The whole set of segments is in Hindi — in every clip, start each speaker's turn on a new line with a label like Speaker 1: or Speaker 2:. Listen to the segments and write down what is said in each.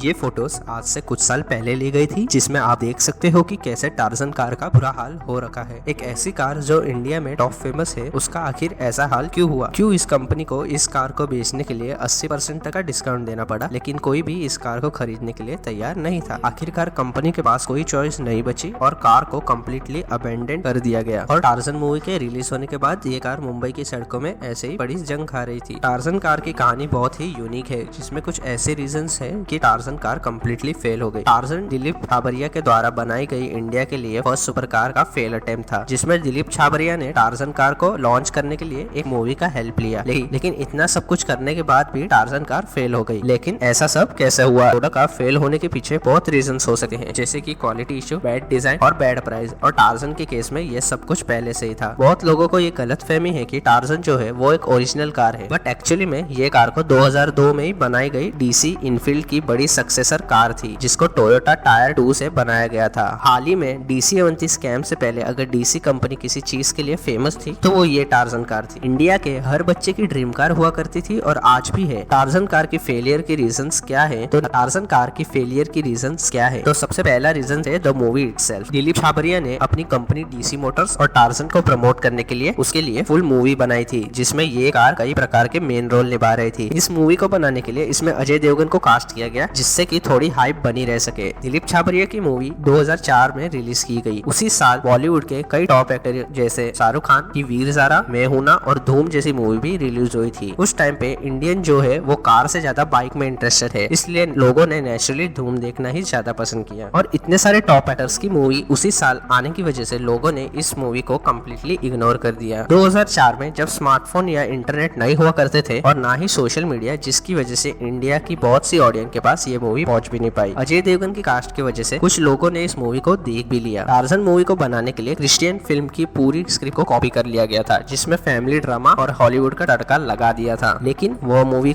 Speaker 1: ये फोटोज आज से कुछ साल पहले ली गई थी, जिसमें आप देख सकते हो कि कैसे टार्जन कार का बुरा हाल हो रखा है। एक ऐसी कार जो इंडिया में टॉप फेमस है, उसका आखिर ऐसा हाल क्यों हुआ? क्यों इस कंपनी को इस कार को बेचने के लिए 80% तक का डिस्काउंट देना पड़ा, लेकिन कोई भी इस कार को खरीदने के लिए तैयार नहीं था। आखिरकार कंपनी के पास कोई चॉइस नहीं बची और कार को कम्प्लीटली अबेंडन कर दिया गया। और टार्जन मूवी के रिलीज होने के बाद ये कार मुंबई की सड़कों में ऐसे ही बड़ी जंग खा रही थी। टार्जन कार की कहानी बहुत ही यूनिक है, जिसमें कुछ ऐसे रीजंस हैं कि टार्जन कार कम्प्लीटली फेल हो गई। टार्जन दिलीप छाबरिया के द्वारा बनाई गई इंडिया के लिए फर्स्ट सुपर कार का फेल अटेम्प्ट था, जिसमें दिलीप छाबरिया ने टार्जन कार को लॉन्च करने के लिए एक मूवी का हेल्प लिया। लेकिन इतना सब कुछ करने के बाद भी टार्जन कार फेल हो गई। लेकिन ऐसा सब कैसे हुआ? प्रोडक्ट कार फेल होने के पीछे बहुत रीजंस हो सकते हैं, जैसे कि क्वालिटी इशू, बैड डिजाइन और बैड प्राइस। और टार्जन के केस में ये सब कुछ पहले से ही था। बहुत लोगों को ये गलतफहमी है कि टार्जन जो है वो एक ओरिजिनल कार है, बट एक्चुअली में ये कार को 2002 में ही बनाई गई डीसी इनफील्ड की बड़ी सक्सेसर कार थी, जिसको टोयोटा टायर 2 से बनाया गया था। हाल ही में डीसी अवंती स्कैम से पहले अगर डीसी कंपनी किसी चीज के लिए फेमस थी तो वो ये टार्जन कार थी। इंडिया के हर बच्चे की ड्रीम कार हुआ करती थी और आज भी है। टार्जन कार की फेलियर की रीजंस क्या है? तो टार्जन कार की फेलियर की रीजंस क्या है? तो सबसे पहला रीजन है the movie itself. Dilip Chhabria ने अपनी कंपनी डीसी मोटर्स और टार्जन को प्रमोट करने के लिए उसके लिए फुल मूवी बनाई थी, जिसमें ये कार कई प्रकार के मेन रोल निभा रही थी। इस मूवी को बनाने के लिए इसमें अजय देवगन को कास्ट किया गया, जिससे कि थोड़ी हाइप बनी रह सके। दिलीप छाबरिया की मूवी 2004 में रिलीज की गई। उसी साल बॉलीवुड के कई टॉप एक्टर जैसे शाहरुख खान की वीर ज़ारा, मैं हूं ना और धूम जैसी मूवी भी रिलीज हुई थी। उस टाइम पे इंडियन जो है वो कार से ज्यादा बाइक में इंटरेस्टेड है, इसलिए लोगों ने नेचुरली धूम देखना ही ज्यादा पसंद किया। और इतने सारे टॉप एक्टर्स की मूवी उसी साल आने की वजह से लोगों ने इस मूवी को कम्प्लीटली इग्नोर कर दिया। 2004 में जब स्मार्टफोन या इंटरनेट नहीं हुआ करते थे और ना ही सोशल मीडिया, जिसकी वजह से इंडिया की बहुत सी ऑडियंस के पास ये मूवी पहुंच भी नहीं पाई। अजय देवगन की कास्ट की वजह से कुछ लोगों ने इस मूवी को देख भी लिया। टार्जन मूवी को बनाने के लिए क्रिश्चियन फिल्म की पूरी स्क्रिप्ट को कॉपी कर लिया गया था, जिसमें फैमिली ड्रामा और हॉलीवुड का तड़का लगा दिया था। लेकिन वह मूवी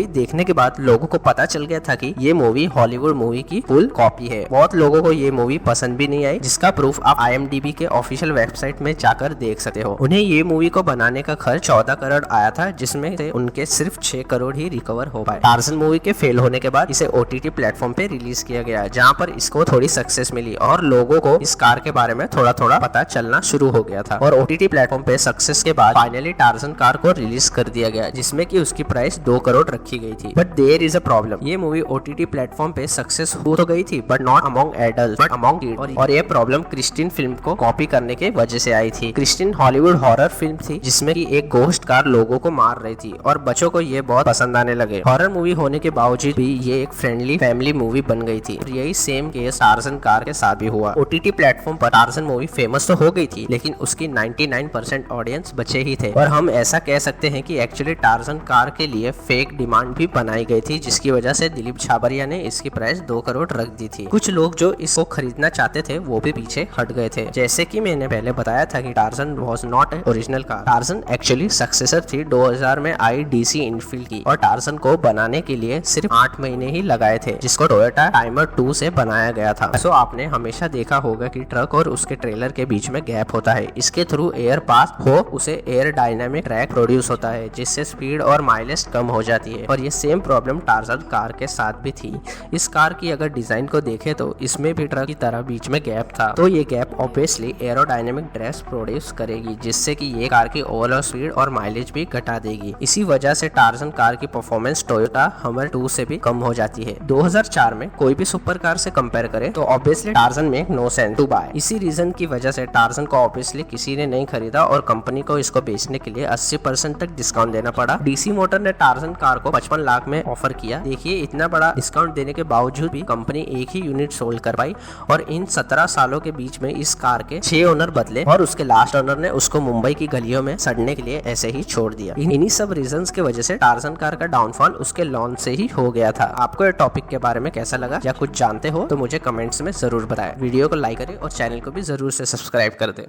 Speaker 1: देखने के बाद लोगों को पता चल गया था कि ये मूवी हॉलीवुड मूवी की फुल कॉपी है। बहुत लोगों को ये मूवी पसंद भी नहीं आई, जिसका प्रूफ आप IMDb के ऑफिशियल वेबसाइट में जाकर देख सकते हो। उन्हें ये मूवी को बनाने का खर्च 14 करोड़ आया था, जिसमें से उनके सिर्फ 6 करोड़ ही रिकवर हो पाए। टार्जन मूवी के फेल होने के बाद इसे OTT प्लेटफॉर्म पे रिलीज किया गया, जहाँ पर इसको थोड़ी सक्सेस मिली और लोगों को इस कार के बारे में थोड़ा थोड़ा पता चलना शुरू हो गया था। और OTT प्लेटफॉर्म पे सक्सेस के बाद फाइनली टार्जन कार को रिलीज कर दिया गया, जिसमें कि उसकी प्राइस 2 करोड़ रखी गई थी। But there is a problem. ये मूवी OTT प्लेटफॉर्म पे सक्सेस हो तो गई थी, but not among adult but among kids. और ये प्रॉब्लम क्रिस्टियन फिल्म को कॉपी करने के वजह से आई थी। क्रिस्टियन हॉलीवुड हॉरर फिल्म थी, जिसमें की एक घोस्ट कार लोगों को मार रही थी और बच्चों को ये बहुत पसंद आने लगे। हॉरर मूवी होने के बावजूद भी ये एक फ्रेंडली फैमिली मूवी बन गई थी। यही सेम केस टार्जन कार के साथ भी हुआ। OTT प्लेटफॉर्म पर टार्जन मूवी फेमस तो हो गई थी, लेकिन उसकी 99% ऑडियंस बचे ही थे। और हम ऐसा कह सकते हैं कि एक्चुअली टार्जन कार के लिए फेक डिमांड भी बनाई गई थी, जिसकी वजह से दिलीप छाबरिया ने इसकी प्राइस 2 करोड़ रख दी थी। कुछ लोग जो इसको खरीदना चाहते थे वो भी पीछे हट गए थे। जैसे कि मैंने पहले बताया था कि torsion was not a original car. Torsion actually successor थी 2000 में आई डीसी इनफील्ड की, और टार्जन को बनाने के लिए सिर्फ 8 महीने ही लगाए थे, जिसको टोयोटा टाइमर 2 से बनाया गया था। सो आपने हमेशा देखा होगा कि ट्रक और उसके ट्रेलर के बीच में गैप होता है। इसके थ्रू एयर पास हो उसे एयर डायनामिक ट्रैक प्रोड्यूस होता है, जिससे स्पीड और माइलेज कम हो जाती है। और ये सेम प्रॉब्लम टार्जन कार के साथ भी थी। इस कार की अगर डिजाइन को देखें तो इसमें भी ट्रक की तरह बीच में गैप था, तो ये gap obviously aerodynamic dress produce करेगी, जिससे कि ये कार की ओवरऑल स्पीड और माइलेज भी घटा देगी। इसी वजह से टार्जन कार की परफॉर्मेंस टोयोटा हमर 2 से भी कम हो जाती है। 2004 में कोई भी सुपर कार से कंपेयर करे तो obviously Tarzan make no sense to buy. इसी रीजन की वजह से टार्जन को ऑब्वियसली किसी ने नहीं खरीदा और कंपनी को इसको बेचने के लिए 80% तक डिस्काउंट देना पड़ा। डीसी मोटर ने टार्जन कार को 55 लाख में ऑफर किया। देखिए, इतना बड़ा डिस्काउंट देने के बावजूद भी कंपनी एक ही यूनिट सोल्ड कर पाई, और इन 17 सालों के बीच में इस कार के 6 ओनर बदले और उसके लास्ट ओनर ने उसको मुंबई की गलियों में सड़ने के लिए ऐसे ही छोड़ दिया। इन्हीं सब रीजंस की वजह से टार्जन कार का डाउनफॉल उसके लॉन्च से ही हो गया था। आपको ये टॉपिक के बारे में कैसा लगा या कुछ जानते हो तो मुझे कमेंट्स में जरूर बताएं। वीडियो को लाइक करें और चैनल को भी जरूर से सब्सक्राइब कर दें।